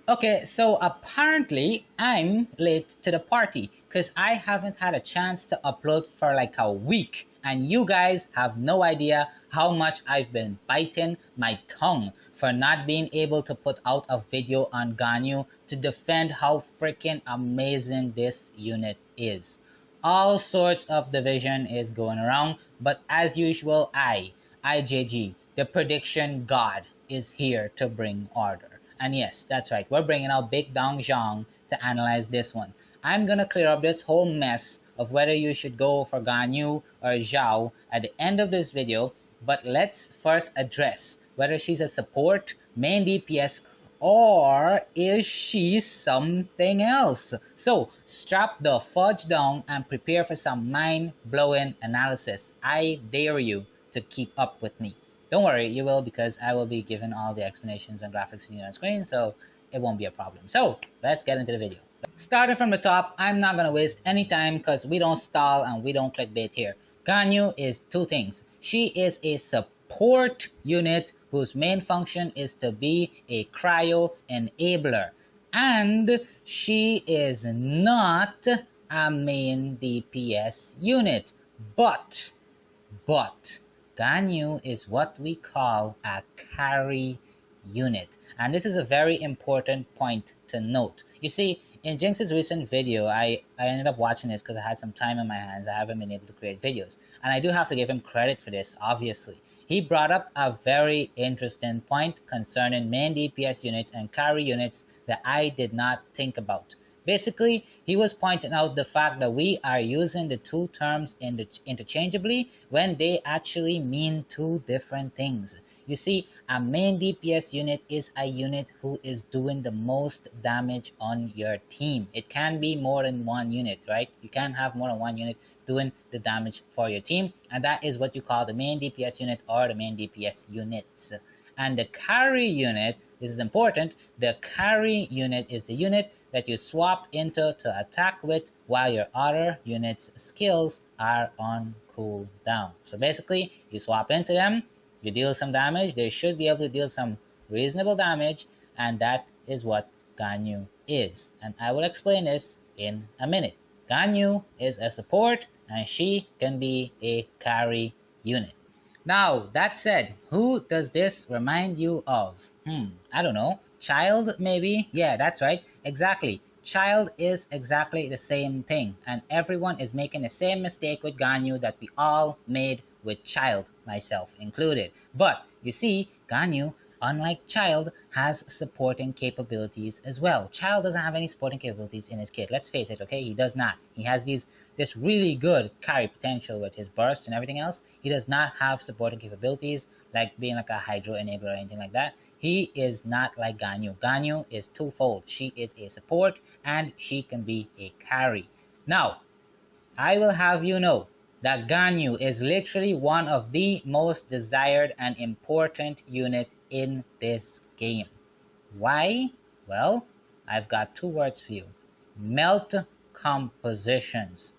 Okay, so apparently I'm late to the party because I haven't had a chance to upload for like a week, and you guys have no idea how much I've been biting my tongue for not being able to put out a video on Ganyu to defend how freaking amazing this unit is. All sorts of division is going around, but as usual, IJG, the prediction god, is here to bring order. And yes, that's right, we're bringing out Big Dong Zhang to analyze this one. I'm gonna clear up this whole mess of whether you should go for Ganyu or Xiao at the end of this video, but let's first address whether she's a support, main DPS, or is she something else? So strap the fudge down and prepare for some mind-blowing analysis. I dare you to keep up with me. Don't worry, you will, because I will be giving all the explanations and graphics you need on screen, so it won't be a problem. So let's get into the video. Starting from the top, I'm not going to waste any time because we don't stall and we don't clickbait here. Ganyu is two things. She is a support unit whose main function is to be a cryo enabler. And she is not a main DPS unit. But Ganyu is what we call a carry unit. And this is a very important point to note. You see, in Jinx's recent video, I ended up watching this because I had some time in my hands. I haven't been able to create videos. And I do have to give him credit for this, obviously. He brought up a very interesting point concerning main DPS units and carry units that I did not think about. Basically, he was pointing out the fact that we are using the two terms interchangeably when they actually mean two different things. You see, a main DPS unit is a unit who is doing the most damage on your team. It can be more than one unit, right? You can have more than one unit doing the damage for your team, and that is what you call the main DPS unit or the main DPS units. And the carry unit, this is important, the carry unit is the unit that you swap into to attack with while your other unit's skills are on cooldown. So basically, you swap into them, you deal some damage, they should be able to deal some reasonable damage, and that is what Ganyu is. And I will explain this in a minute. Ganyu is a support, and she can be a carry unit. Now, that said, who does this remind you of? I don't know. Child, maybe? Yeah, that's right. Exactly. Child is exactly the same thing. And everyone is making the same mistake with Ganyu that we all made with Child, myself included. But, you see, Ganyu, unlike Child, has supporting capabilities as well. Child doesn't have any supporting capabilities in his kit. Let's face it, okay? He does not. He has this really good carry potential with his burst and everything else. He does not have supporting capabilities like being like a hydro enabler or anything like that. He is not like Ganyu. Ganyu is twofold. She is a support and she can be a carry. Now, I will have you know that Ganyu is literally one of the most desired and important unit in this game. Why? Well, I've got two words for you. Melt compositions.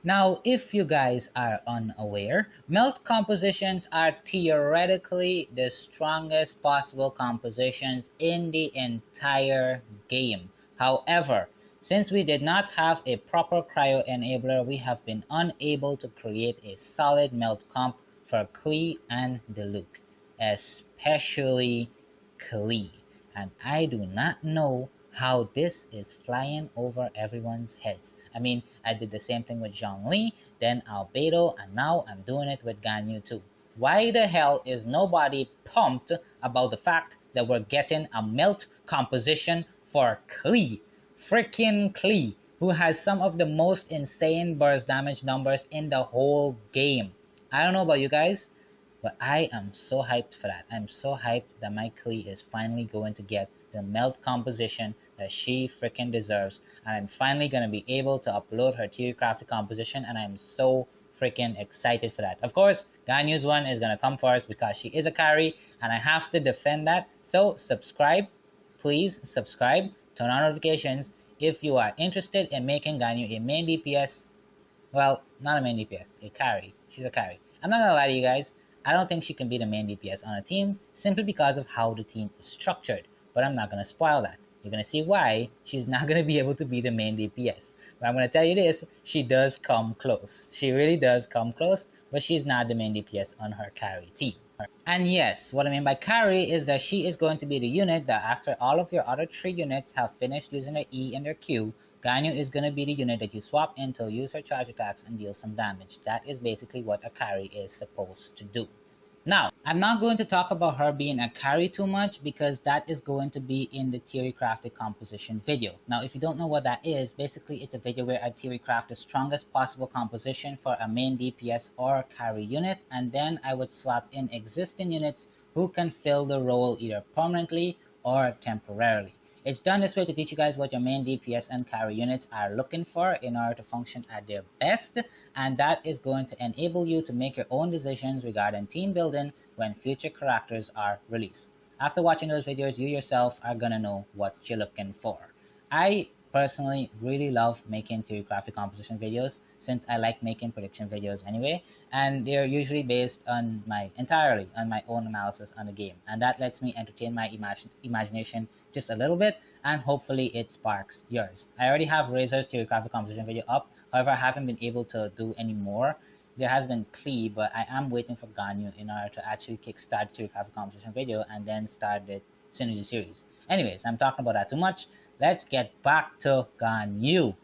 Now, if you guys are unaware, melt compositions are theoretically the strongest possible compositions in the entire game. However, since we did not have a proper cryo enabler, we have been unable to create a solid melt comp for Klee and Diluc, especially Klee. And I do not know how this is flying over everyone's heads. I mean, I did the same thing with Zhongli, then Albedo, and now I'm doing it with Ganyu too. Why the hell is nobody pumped about the fact that we're getting a melt composition for Klee? Freaking Klee, who has some of the most insane burst damage numbers in the whole game. I don't know about you guys, but I am so hyped for that. I'm so hyped that my Klee is finally going to get the melt composition that she freaking deserves. And I'm finally going to be able to upload her tier crafted composition, and I'm so freaking excited for that. Of course, Ganyu's one is going to come first because she is a carry, and I have to defend that. So subscribe, please subscribe, turn on notifications if you are interested in making Ganyu a main DPS. Well, not a main DPS, a carry. She's a carry. I'm not going to lie to you guys. I don't think she can be the main DPS on a team simply because of how the team is structured, but I'm not going to spoil that. You're going to see why she's not going to be able to be the main DPS. But I'm going to tell you this, she does come close. She really does come close, but she's not the main DPS on her carry team. And yes, what I mean by carry is that she is going to be the unit that after all of your other 3 units have finished using their E and their Q, Ganyu is going to be the unit that you swap into, use her charge attacks, and deal some damage. That is basically what a carry is supposed to do. Now, I'm not going to talk about her being a carry too much because that is going to be in the theory crafted composition video. Now, if you don't know what that is, basically it's a video where I theory craft the strongest possible composition for a main DPS or carry unit, and then I would slot in existing units who can fill the role either permanently or temporarily. It's done this way to teach you guys what your main DPS and carry units are looking for in order to function at their best, and that is going to enable you to make your own decisions regarding team building when future characters are released. After watching those videos, you yourself are gonna know what you're looking for. I personally really love making theory crafted composition videos since I like making prediction videos anyway, and they're usually based on entirely on my own analysis on the game, and that lets me entertain my imagination just a little bit, and hopefully it sparks yours. I already have Razor's theory crafted composition video up, however I haven't been able to do any more. There has been Klee, but I am waiting for Ganyu in order to actually kickstart the theory crafted composition video and then start the synergy series. Anyways, I'm talking about that too much. Let's get back to Ganyu.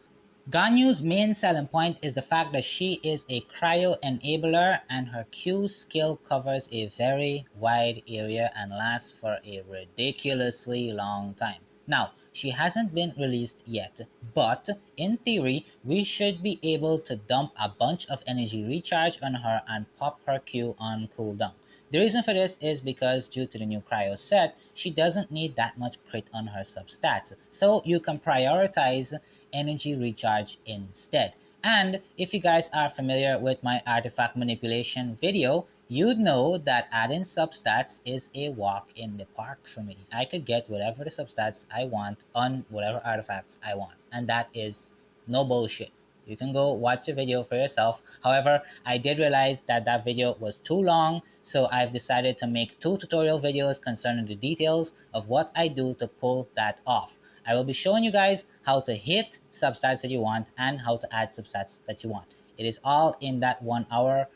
Ganyu's main selling point is the fact that she is a cryo enabler and her Q skill covers a very wide area and lasts for a ridiculously long time. Now, she hasn't been released yet, but in theory, we should be able to dump a bunch of energy recharge on her and pop her Q on cooldown. The reason for this is because due to the new cryo set, she doesn't need that much crit on her substats, so you can prioritize energy recharge instead. And if you guys are familiar with my artifact manipulation video, you'd know that adding substats is a walk in the park for me. I could get whatever the substats I want on whatever artifacts I want, and that is no bullshit. You can go watch the video for yourself. However, I did realize that that video was too long, so I've decided to make 2 tutorial videos concerning the details of what I do to pull that off. I will be showing you guys how to hit substats that you want and how to add substats that you want. It is all in that 1 hour,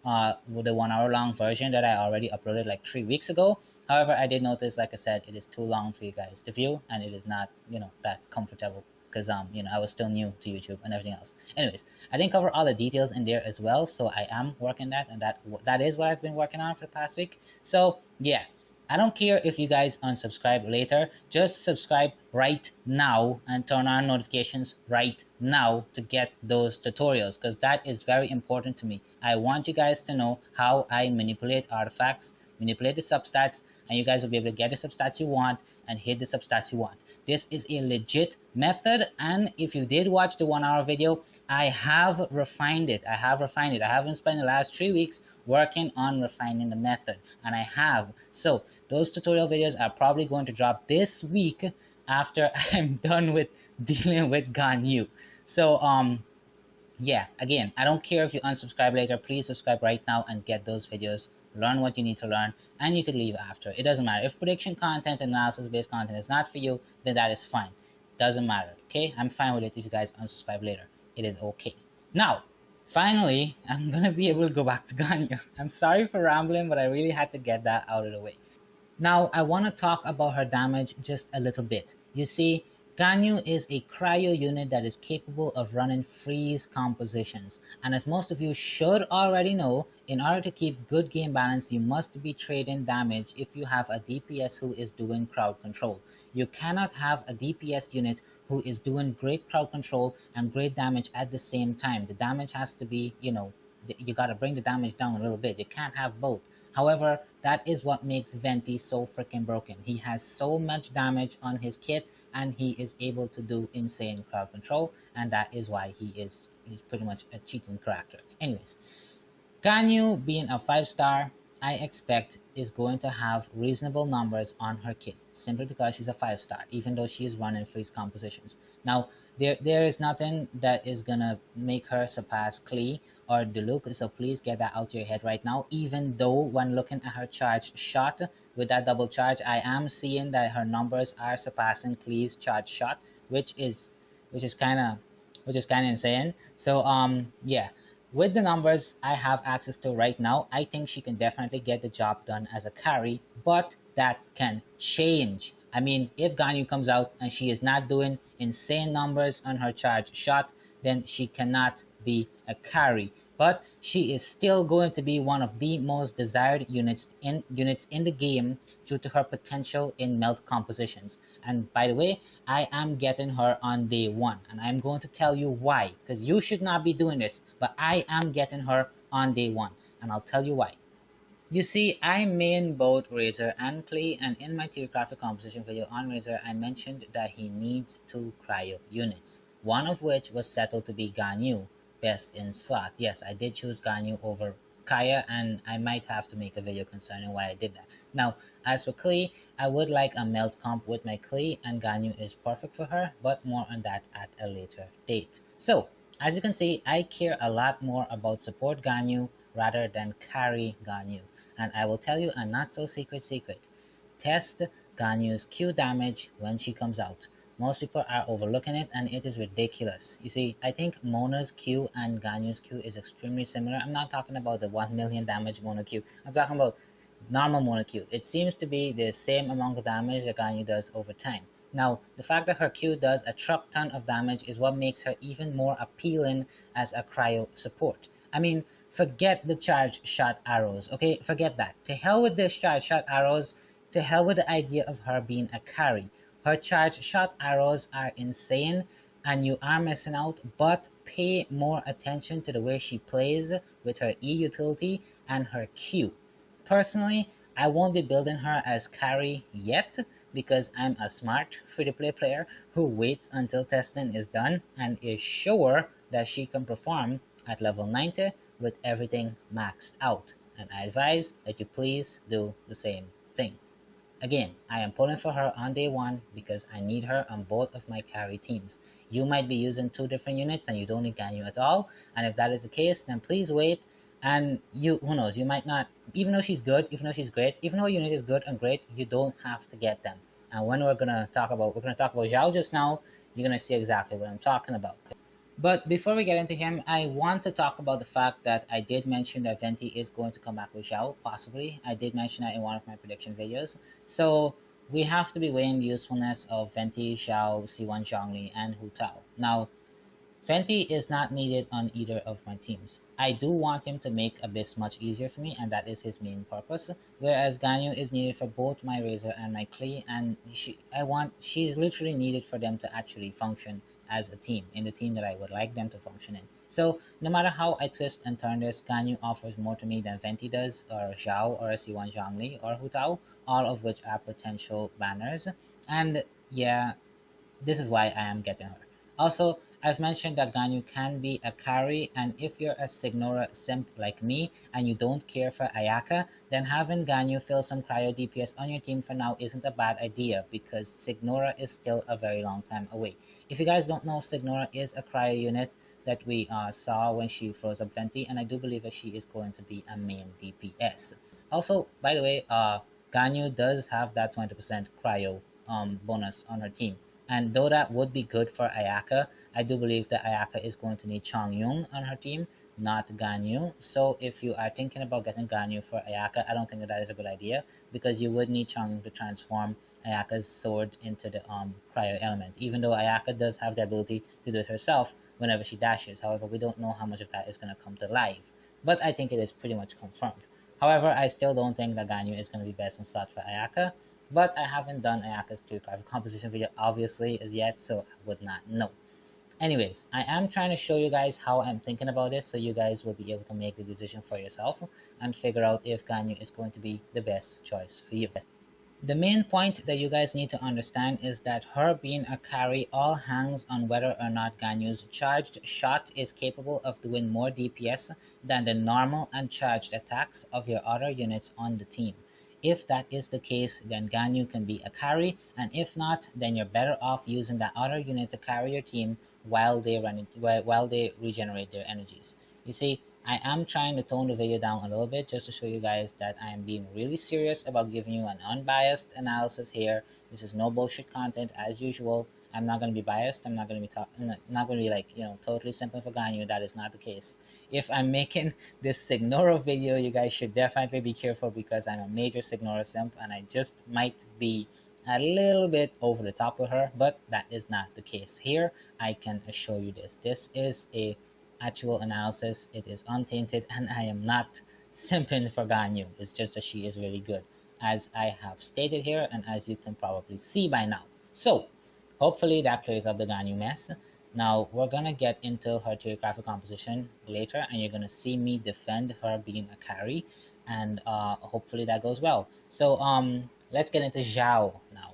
the 1 hour long version that I already uploaded like 3 weeks ago. However, I did notice, like I said, it is too long for you guys to view, and it is not, that comfortable. Because I was still new to YouTube and everything else. Anyways, I didn't cover all the details in there as well, so I am working that, and that is what I've been working on for the past week. So yeah, I don't care if you guys unsubscribe later. Just subscribe right now and turn on notifications right now to get those tutorials, because that is very important to me. I want you guys to know how I manipulate artifacts, manipulate the substats, and you guys will be able to get the substats you want and hit the substats you want. This is a legit method, and if you did watch the 1 hour video, I have refined it. I haven't spent the last 3 weeks working on refining the method, and I have. So those tutorial videos are probably going to drop this week after I'm done with dealing with Ganyu. So yeah, again, I don't care if you unsubscribe later. Please subscribe right now and get those videos. Learn what you need to learn, and you could leave after. It doesn't matter. If prediction content, analysis based content is not for you, then that is fine. Doesn't matter, okay? I'm fine with it if you guys unsubscribe later. It is okay. Now, finally, I'm gonna be able to go back to Ganyu. I'm sorry for rambling, but I really had to get that out of the way. Now, I want to talk about her damage just a little bit. You see, Ganyu is a cryo unit that is capable of running freeze compositions, and as most of you should already know, in order to keep good game balance, you must be trading damage if you have a DPS who is doing crowd control. You cannot have a DPS unit who is doing great crowd control and great damage at the same time. The damage has to be, you gotta bring the damage down a little bit. You can't have both. However, that is what makes Venti so freaking broken. He has so much damage on his kit, and he is able to do insane crowd control, and that is why he's pretty much a cheating character. Anyways, Ganyu being a 5-star, I expect is going to have reasonable numbers on her kit, simply because she's a 5-star, even though she is running freeze compositions. Now, there is nothing that is gonna make her surpass Klee or Diluc, so please get that out of your head right now. Even though when looking at her charge shot with that double charge, I am seeing that her numbers are surpassing Klee's charge shot, which is which is kind of insane. So yeah, with the numbers I have access to right now, I think she can definitely get the job done as a carry, but that can change. I mean, if Ganyu comes out and she is not doing insane numbers on her charge shot, then she cannot be a carry. But she is still going to be one of the most desired units in the game due to her potential in melt compositions. And by the way, I am getting her on day one, and I'm going to tell you why, because you should not be doing this, but I am getting her on day one, and I'll tell you why. You see, I main both Razor and Klee, and in my theographic composition video on Razor, I mentioned that he needs 2 cryo units, one of which was settled to be Ganyu, best in slot. Yes, I did choose Ganyu over Kaya, and I might have to make a video concerning why I did that. Now, as for Klee, I would like a melt comp with my Klee, and Ganyu is perfect for her, but more on that at a later date. So, as you can see, I care a lot more about support Ganyu rather than carry Ganyu. And I will tell you a not so secret. Test Ganyu's Q damage when she comes out. Most people are overlooking it, and it is ridiculous. You see, I think Mona's Q and Ganyu's Q is extremely similar. I'm not talking about the 1 million damage Mona Q. I'm talking about normal Mona Q. It seems to be the same amount of damage that Ganyu does over time. Now, the fact that her Q does a truck ton of damage is what makes her even more appealing as a cryo support. I mean, forget the charge shot arrows, okay? Forget that. To hell with the charge shot arrows. To hell with the idea of her being a carry. Her charge shot arrows are insane and you are missing out, but pay more attention to the way she plays with her E utility and her Q. Personally, I won't be building her as carry yet because I'm a smart free-to-play player who waits until testing is done and is sure that she can perform at level 90 with everything maxed out. And I advise that you please do the same thing. Again, I am pulling for her on day one because I need her on both of my carry teams. You might be using 2 different units and you don't need Ganyu at all, and if that is the case, then please wait. And who knows, you might not, even though she's good, even though she's great, even though a unit is good and great, you don't have to get them. And when we're gonna talk about Xiao just now, you're gonna see exactly what I'm talking about. But before we get into him, I want to talk about the fact that I did mention that Venti is going to come back with Xiao, possibly. I did mention that in one of my prediction videos. So we have to be weighing the usefulness of Venti, Xiao, C1 Zhongli, and Hu Tao. Now, Venti is not needed on either of my teams. I do want him to make Abyss much easier for me, and that is his main purpose. Whereas Ganyu is needed for both my Razor and my Klee, and she's literally needed for them to actually function as a team, in the team that I would like them to function in. So no matter how I twist and turn this, Ganyu offers more to me than Venti does, or Xiao, or C1 Zhongli, or Hu Tao, all of which are potential banners. And yeah, this is why I am getting her. Also, I've mentioned that Ganyu can be a carry, and if you're a Signora Simp like me and you don't care for Ayaka, then having Ganyu fill some cryo DPS on your team for now isn't a bad idea because Signora is still a very long time away. If you guys don't know, Signora is a cryo unit that we saw when she froze up Venti, and I do believe that she is going to be a main DPS. Also, by the way, Ganyu does have that 20% cryo bonus on her team. And though that would be good for Ayaka, I do believe that Ayaka is going to need Chongyun on her team, not Ganyu. So if you are thinking about getting Ganyu for Ayaka, I don't think that is a good idea because you would need Chongyun to transform Ayaka's sword into the cryo element, even though Ayaka does have the ability to do it herself whenever she dashes. However, we don't know how much of that is going to come to life, but I think it is pretty much confirmed. However, I still don't think that Ganyu is going to be best in slot for Ayaka, but I haven't done Ayaka's private composition video obviously as yet, so I would not know. Anyways, I am trying to show you guys how I'm thinking about this so you guys will be able to make the decision for yourself and figure out if Ganyu is going to be the best choice for you. The main point that you guys need to understand is that her being a carry all hangs on whether or not Ganyu's charged shot is capable of doing more DPS than the normal and charged attacks of your other units on the team. If that is the case, then Ganyu can be a carry, and if not, then you're better off using that other unit to carry your team while they regenerate their energies. You see, I am trying to tone the video down a little bit just to show you guys that I am being really serious about giving you an unbiased analysis here. This is no bullshit content as usual. I'm not going to be biased. I'm not going to be not going to be like, totally simping for Ganyu. That is not the case. If I'm making this Signora video, you guys should definitely be careful because I'm a major Signora simp and I just might be a little bit over the top with her, but that is not the case here. I can assure you this. This is a actual analysis. It is untainted, and I am not simping for Ganyu. It's just that she is really good, as I have stated here, and as you can probably see by now. So, hopefully that clears up the Ganyu mess. Now, we're gonna get into her choreographic composition later, and you're gonna see me defend her being a carry, and hopefully that goes well. So, let's get into Xiao now.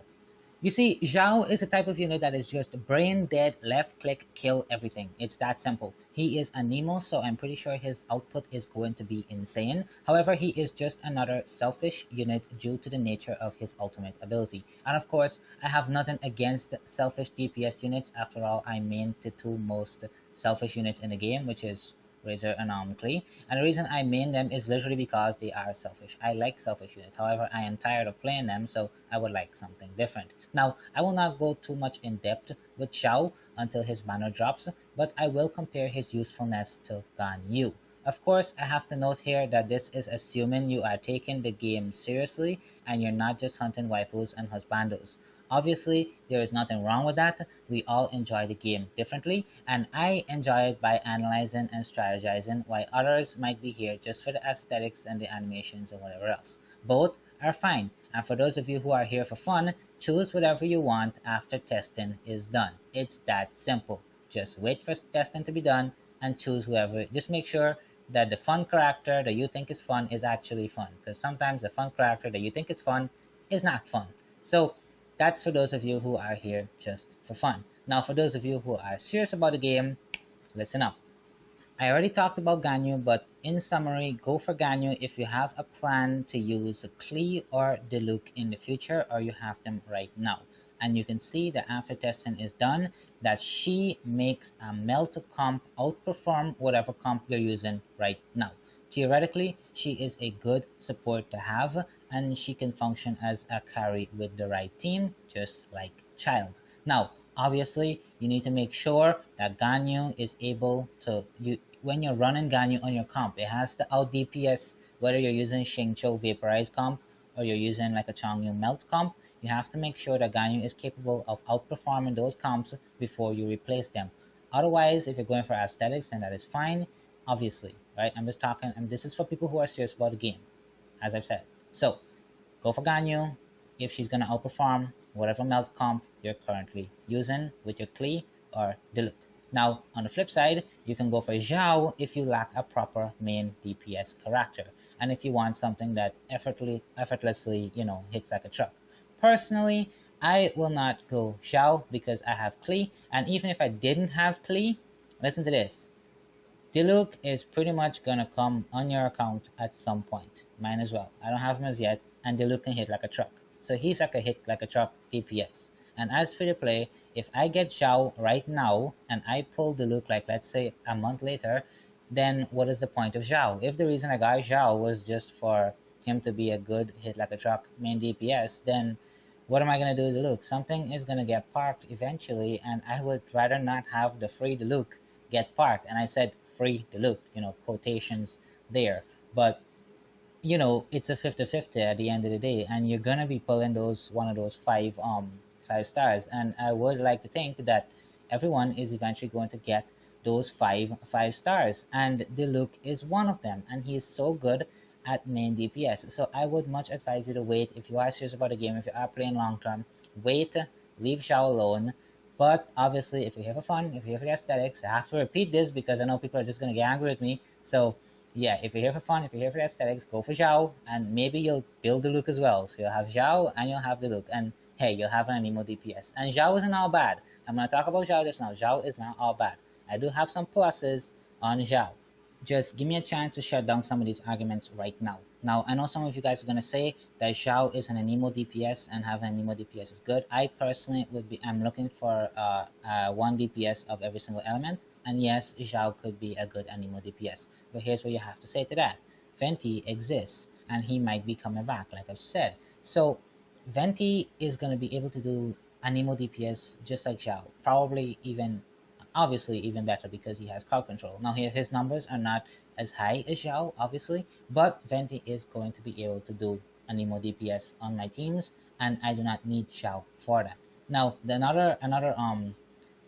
You see, Xiao is a type of unit that is just brain dead, left click, kill everything. It's that simple. He is a Nemo, so I'm pretty sure his output is going to be insane. However, he is just another selfish unit due to the nature of his ultimate ability. And of course, I have nothing against selfish DPS units. After all, I main the two most selfish units in the game, which is Razor and Klee. And the reason I main them is literally because they are selfish. I like selfish units. However, I am tired of playing them, so I would like something different. Now, I will not go too much in depth with Xiao until his banner drops, but I will compare his usefulness to Ganyu. Of course, I have to note here that this is assuming you are taking the game seriously and you're not just hunting waifus and husbandos. Obviously, there is nothing wrong with that. We all enjoy the game differently, and I enjoy it by analyzing and strategizing, while others might be here just for the aesthetics and the animations or whatever else. Both are fine, and for those of you who are here for fun, choose whatever you want after testing is done. It's that simple. Just wait for testing to be done and choose whoever. Just make sure that the fun character that you think is fun is actually fun, because sometimes the fun character that you think is fun is not fun. So that's for those of you who are here just for fun. Now, for those of you who are serious about the game, listen up. I already talked about Ganyu, but in summary, go for Ganyu if you have a plan to use Klee or Diluc in the future, or you have them right now. And you can see that after testing is done, that she makes a melt comp outperform whatever comp you're using right now. Theoretically, she is a good support to have, and she can function as a carry with the right team, just like Child. Now, obviously, you need to make sure that Ganyu is able to, when you're running Ganyu on your comp, it has to out DPS, whether you're using Xingqiu Vaporize comp or you're using like a Changyu Melt comp. You have to make sure that Ganyu is capable of outperforming those comps before you replace them. Otherwise, if you're going for aesthetics, then that is fine, obviously, right? I'm just talking, and this is for people who are serious about the game, as I've said. So, go for Ganyu if she's going to outperform whatever melt comp you're currently using with your Klee or Diluc. Now, on the flip side, you can go for Xiao if you lack a proper main DPS character, and if you want something that effortlessly, hits like a truck. Personally, I will not go Xiao because I have Klee, and even if I didn't have Klee, listen to this. Diluc is pretty much gonna come on your account at some point. Mine as well. I don't have him as yet, and Diluc can hit like a truck. So he's like a hit like a truck DPS. And as for the play, if I get Xiao right now, and I pull Diluc like let's say a month later, then what is the point of Xiao? If the reason I got Xiao was just for him to be a good hit like a truck main DPS, then what am I going to do with Diluc? Something is going to get parked eventually, and I would rather not have the free Diluc get parked. And I said free Diluc, quotations there. But, it's a 50-50 at the end of the day, and you're going to be pulling one of those five stars. And I would like to think that everyone is eventually going to get those five stars. And Diluc is one of them, and he is so good at main DPS. So I would much advise you to wait if you are serious about the game, if you are playing long term, wait, leave Xiao alone. But obviously, if you're here for fun, if you're here for the aesthetics, I have to repeat this because I know people are just going to get angry with me. So yeah, if you're here for fun, if you're here for the aesthetics, go for Xiao, and maybe you'll build the look as well. So you'll have Xiao and you'll have the look, and hey, you'll have an anemo DPS. And Xiao isn't all bad. I'm gonna talk about Xiao just now. Xiao is not all bad. I do have some pluses on Xiao. Just give me a chance to shut down some of these arguments right now. Now, I know some of you guys are gonna say that Xiao is an anemo DPS and having an anemo DPS is good. I personally I'm looking for 1 DPS of every single element, and yes, Xiao could be a good anemo DPS. But here's what you have to say to that. Venti exists, and he might be coming back, like I've said. So Venti is going to be able to do anemo DPS just like Xiao, probably even, obviously even better because he has crowd control. Now here, his numbers are not as high as Xiao, obviously, but Venti is going to be able to do anemo DPS on my teams, and I do not need Xiao for that. Now, another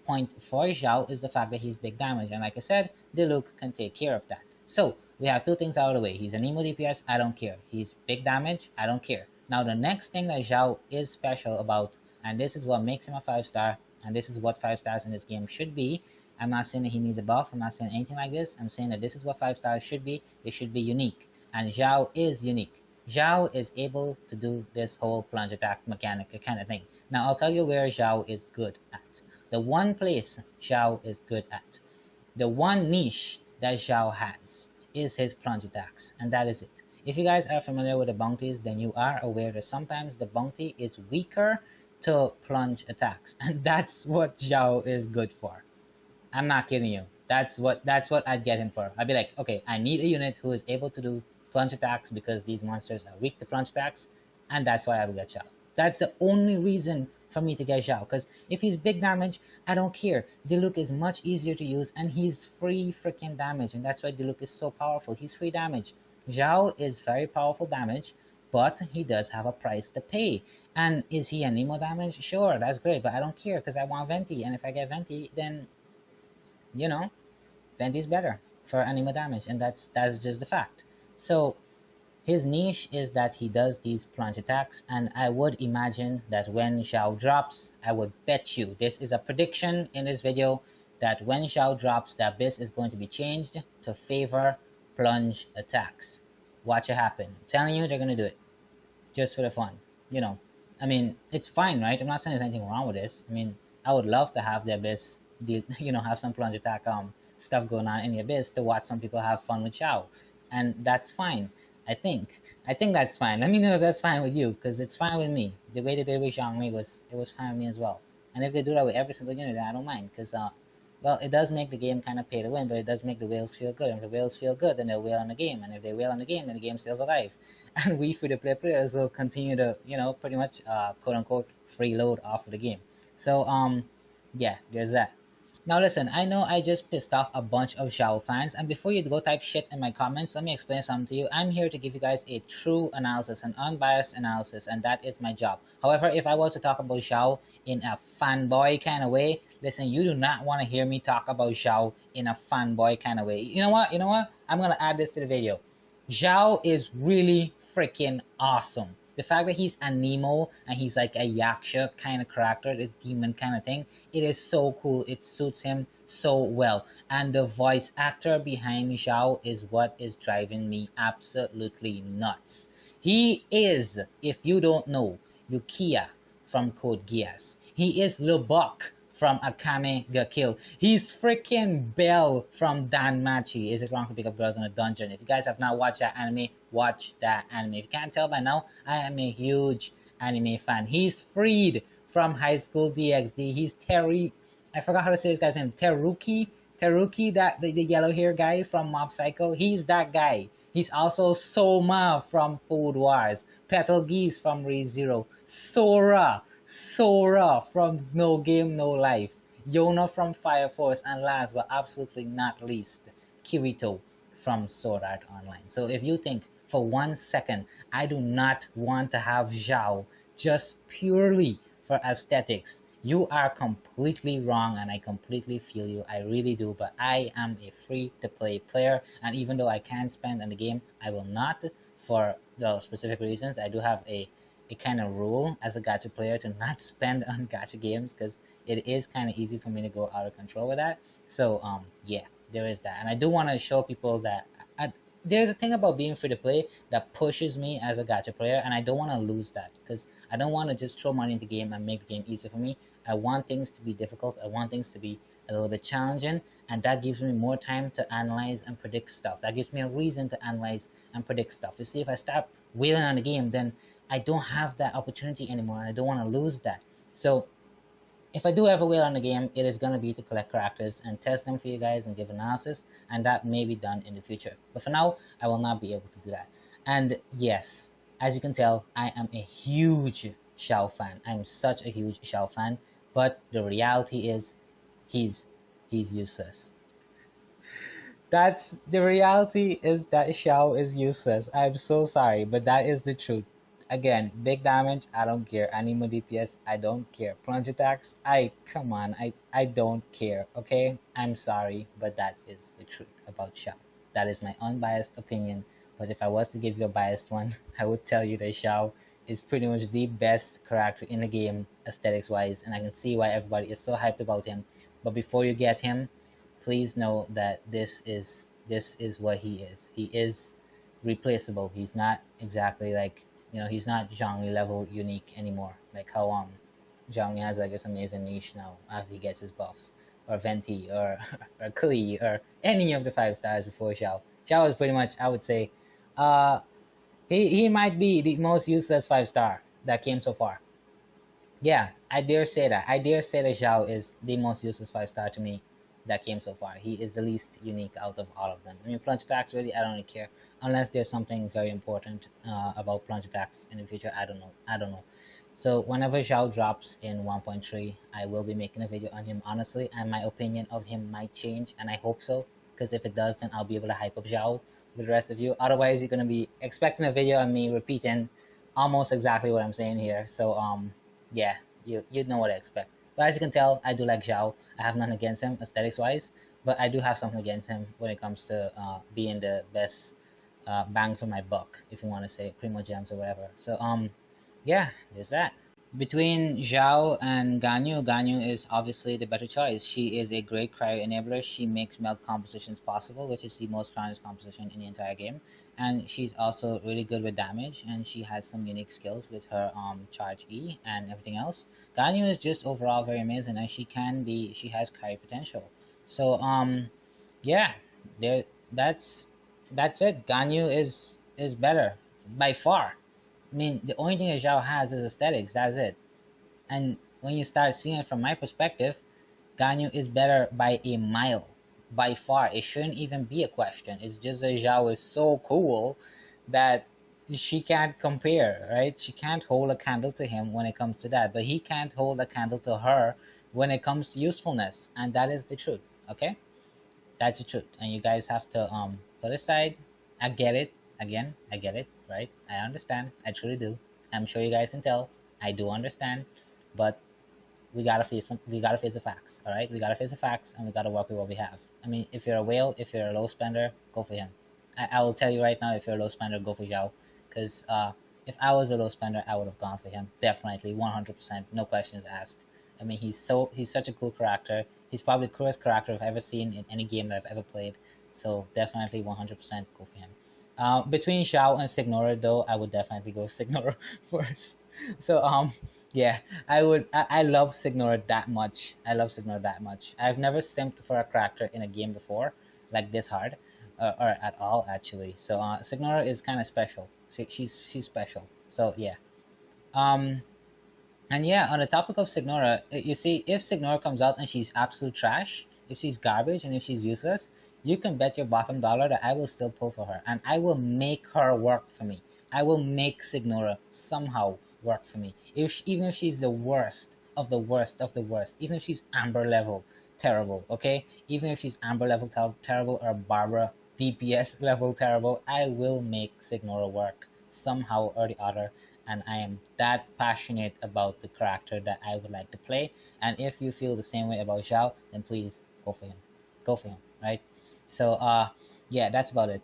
point for Xiao is the fact that he's big damage, and like I said, the Luke can take care of that. So we have two things out of the way. He's an emo DPS, I don't care. He's big damage, I don't care. Now the next thing that Xiao is special about, and this is what makes him a 5-star, and this is what 5 stars in this game should be. I'm not saying that he needs a buff, I'm not saying anything like this. I'm saying that this is what 5 stars should be. They should be unique, and Xiao is unique. Xiao is able to do this whole plunge attack mechanic kind of thing. Now I'll tell you where Xiao is good at. The one place Xiao is good at, the one niche that Xiao has, is his plunge attacks, and that is it. If you guys are familiar with the bounties, then you are aware that sometimes the bounty is weaker to plunge attacks, and that's what Xiao is good for. I'm not kidding you. That's what I'd get him for. I'd be like, okay, I need a unit who is able to do plunge attacks because these monsters are weak to plunge attacks, and that's why I will get Xiao. That's the only reason for me to get Xiao, because if he's big damage, I don't care. Diluc is much easier to use, and he's free freaking damage, and that's why Diluc is so powerful. He's free damage. Xiao is very powerful damage, but he does have a price to pay. And is he anemo damage? Sure, that's great, but I don't care because I want Venti, and if I get Venti, then, you know, Venti's better for anemo damage, and that's just the fact. So his niche is that he does these plunge attacks, and I would imagine that when Xiao drops, I would bet you, this is a prediction in this video, that when Xiao drops, the Abyss is going to be changed to favor plunge attacks. Watch it happen. I'm telling you, they're going to do it. Just for the fun. You know, I mean, it's fine, right? I'm not saying there's anything wrong with this. I mean, I would love to have the Abyss, you know, have some plunge attack stuff going on in the Abyss to watch some people have fun with Xiao. And that's fine. I think that's fine. Let me know if that's fine with you, because it's fine with me. The way they did with Zhongli was fine with me as well. And if they do that with every single unit, then I don't mind, because well, it does make the game kind of pay to win, but it does make the whales feel good. And if the whales feel good, then they'll whale on the game, and if they whale on the game, then the game stays alive. And we free-to-play players will continue to, you know, pretty much quote-unquote freeload off of the game. So yeah, there's that. Now listen, I know I just pissed off a bunch of Xiao fans, and before you go type shit in my comments, let me explain something to you. I'm here to give you guys a true analysis, an unbiased analysis, and that is my job. However, if I was to talk about Xiao in a fanboy kind of way, listen, you do not want to hear me talk about Xiao in a fanboy kind of way. You know what? I'm going to add this to the video. Xiao is really freaking awesome. The fact that he's a Nemo and he's like a Yaksha kind of character, this demon kind of thing, it is so cool. It suits him so well. And the voice actor behind Xiao is what is driving me absolutely nuts. He is, if you don't know, Yukiya from Code Geass. He is Lubok from Akame ga Kill. He's freaking Bell from Danmachi. Is it wrong to pick up girls in a dungeon? If you guys have not watched that anime, watch that anime. If you can't tell by now, I am a huge anime fan. He's freed from High School DxD. He's Terry. I forgot how to say this guy's name. Teruki, that the yellow hair guy from Mob Psycho. He's that guy. He's also Soma from Food Wars. Petal Geese from ReZero. Sora from No Game No Life, Yona from Fire Force, and last but absolutely not least, Kirito from Sword Art Online. So if you think for 1 second I do not want to have Xiao just purely for aesthetics, you are completely wrong, and I completely feel you. I really do. But I am a free-to-play player, and even though I can spend on the game, I will not for the specific reasons. I do have a kind of rule as a gacha player to not spend on gacha games, because it is kind of easy for me to go out of control with that. So yeah, there is that. And I do want to show people that there's a thing about being free to play that pushes me as a gacha player, and I don't want to lose that because I don't want to just throw money into the game and make the game easier for me. I want things to be difficult. I want things to be a little bit challenging, and that gives me more time to analyze and predict stuff. That gives me a reason to analyze and predict stuff. You see, if I start wailing on the game, then I don't have that opportunity anymore, and I don't want to lose that. So if I do ever whale on the game, it is going to be to collect characters and test them for you guys and give analysis, and that may be done in the future. But for now, I will not be able to do that. And yes, as you can tell, I am a huge Xiao fan. I'm such a huge Xiao fan, but the reality is he's useless. That's the reality, is that Xiao is useless. I'm so sorry, but that is the truth. Again, big damage, I don't care. Animo DPS, I don't care. Plunge attacks, come on, I don't care, okay? I'm sorry, but that is the truth about Xiao. That is my unbiased opinion. But if I was to give you a biased one, I would tell you that Xiao is pretty much the best character in the game, aesthetics wise, and I can see why everybody is so hyped about him. But before you get him, please know that this is what he is. He is replaceable. He's not exactly like, he's not Zhongli level unique anymore. Like how Zhongli has like this amazing niche now after he gets his buffs, or Venti, or or Klee, or any of the 5 stars before Xiao. Xiao is pretty much, I would say, uh he might be the most useless 5 star that came so far. Yeah, I dare say that. I dare say that Xiao is the most useless 5 star to me that came so far. He is the least unique out of all of them. I mean, plunge attacks, really, I don't really care. Unless there's something very important about plunge attacks in the future, I don't know. I don't know. So whenever Xiao drops in 1.3, I will be making a video on him, honestly, and my opinion of him might change, and I hope so, because if it does, then I'll be able to hype up Xiao with the rest of you. Otherwise, you're going to be expecting a video on me repeating almost exactly what I'm saying here. So, yeah, you know what I expect. But as you can tell, I do like Xiao. I have nothing against him aesthetics wise, but I do have something against him when it comes to being the best bang for my buck, if you want to say Primo Gems or whatever. So yeah, there's that. Between Xiao and Ganyu, Ganyu is obviously the better choice. She is a great cryo enabler. She makes melt compositions possible, which is the most strongest composition in the entire game. And she's also really good with damage, and she has some unique skills with her charge E and everything else. Ganyu is just overall very amazing, and she has cryo potential. So yeah, there that's it. Ganyu is better by far. I mean, the only thing that Zhao has is aesthetics. That's it. And when you start seeing it from my perspective, Ganyu is better by a mile, by far. It shouldn't even be a question. It's just that Zhao is so cool that she can't compare, right? She can't hold a candle to him when it comes to that, but he can't hold a candle to her when it comes to usefulness, and that is the truth. Okay, that's the truth, and you guys have to put aside. I get it. Again, I get it, right? I understand. I truly do. I'm sure you guys can tell. I do understand, but we gotta face the facts. All right, we gotta face the facts, and we gotta work with what we have. I mean, if you're a whale, if you're a low spender, go for him. I will tell you right now, if you're a low spender, go for Zhao, because if I was a low spender, I would have gone for him, definitely, 100%, no questions asked. I mean, he's such a cool character. He's probably the coolest character I've ever seen in any game that I've ever played. So definitely 100% go for him. Between Xiao and Signora, though, I would definitely go Signora first. So yeah, I love Signora that much. I love Signora that much. I've never simped for a character in a game before, like this hard, or at all actually. So Signora is kind of special. She's special. So yeah. Um, and yeah, on the topic of Signora, you see, if Signora comes out and she's absolute trash, if she's garbage and if she's useless, you can bet your bottom dollar that I will still pull for her, and I will make her work for me. I will make Signora somehow work for me. Even if she's the worst of the worst of the worst, even if she's Amber level terrible, okay? Even if she's Amber level terrible, or Barbara DPS level terrible, I will make Signora work somehow or the other, and I am that passionate about the character that I would like to play. And if you feel the same way about Xiao, then please go for him. Go for him, right? So yeah, that's about it.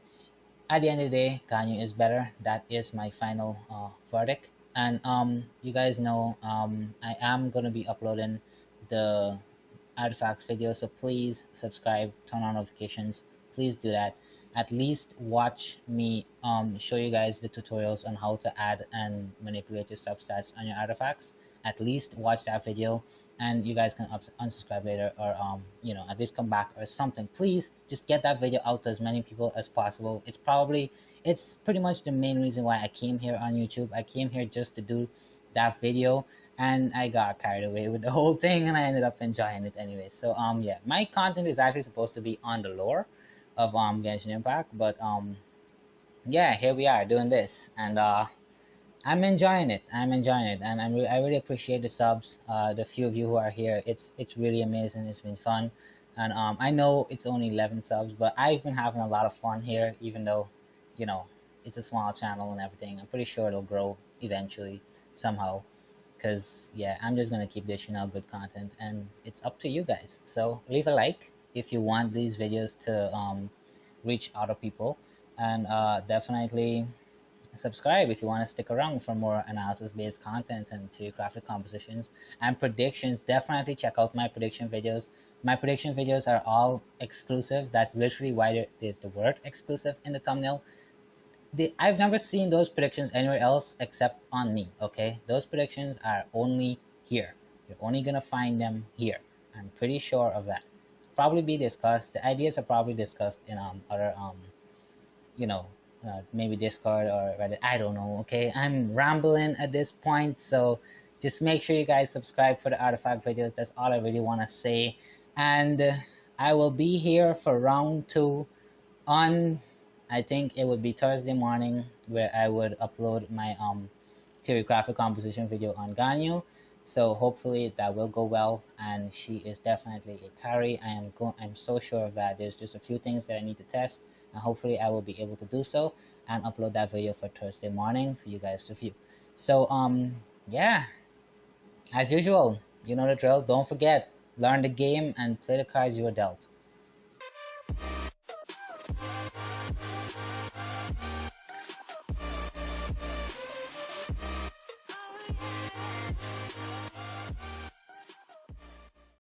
At the end of the day, Ganyu is better. That is my final verdict. And you guys know I am gonna be uploading the artifacts video, so please subscribe, turn on notifications. Please do that. at least watch me show you guys the tutorials on how to add and manipulate your substats on your artifacts. At least watch that video, and you guys can unsubscribe later, or at least come back or something. Please just get that video out to as many people as possible. It's pretty much the main reason why I came here on YouTube. I came here just to do that video, and I got carried away with the whole thing, and I ended up enjoying it anyway. So yeah, my content is actually supposed to be on the lore of Genshin Impact, but yeah, here we are doing this, and I'm enjoying it. And I really appreciate the subs. The few of you who are here, it's really amazing. It's been fun, and I know it's only 11 subs, but I've been having a lot of fun here, even though, you know, it's a small channel and everything. I'm pretty sure it'll grow eventually somehow, because yeah, I'm just gonna keep dishing out good content, and it's up to you guys. So leave a like if you want these videos to reach other people, and definitely subscribe if you want to stick around for more analysis based content and choreographic compositions and predictions. Definitely check out my prediction videos. My prediction videos are all exclusive. That's literally why there is the word exclusive in the thumbnail. I've never seen those predictions anywhere else except on me, okay? Those predictions are only here. You're only gonna find them here. I'm pretty sure of that. Probably be discussed. The ideas are probably discussed in other maybe Discord or Reddit. I don't know, okay? I'm rambling at this point, so just make sure you guys subscribe for the artifact videos. That's all I really want to say. And I will be here for round 2 on, I think it would be Thursday morning, where I would upload my theory graphic composition video on Ganyu. So hopefully that will go well, and she is definitely a carry. I'm so sure of that. There's just a few things that I need to test, and hopefully I will be able to do so and upload that video for Thursday morning for you guys to view. So yeah, as usual, you know the drill. Don't forget, learn the game and play the cards you were dealt.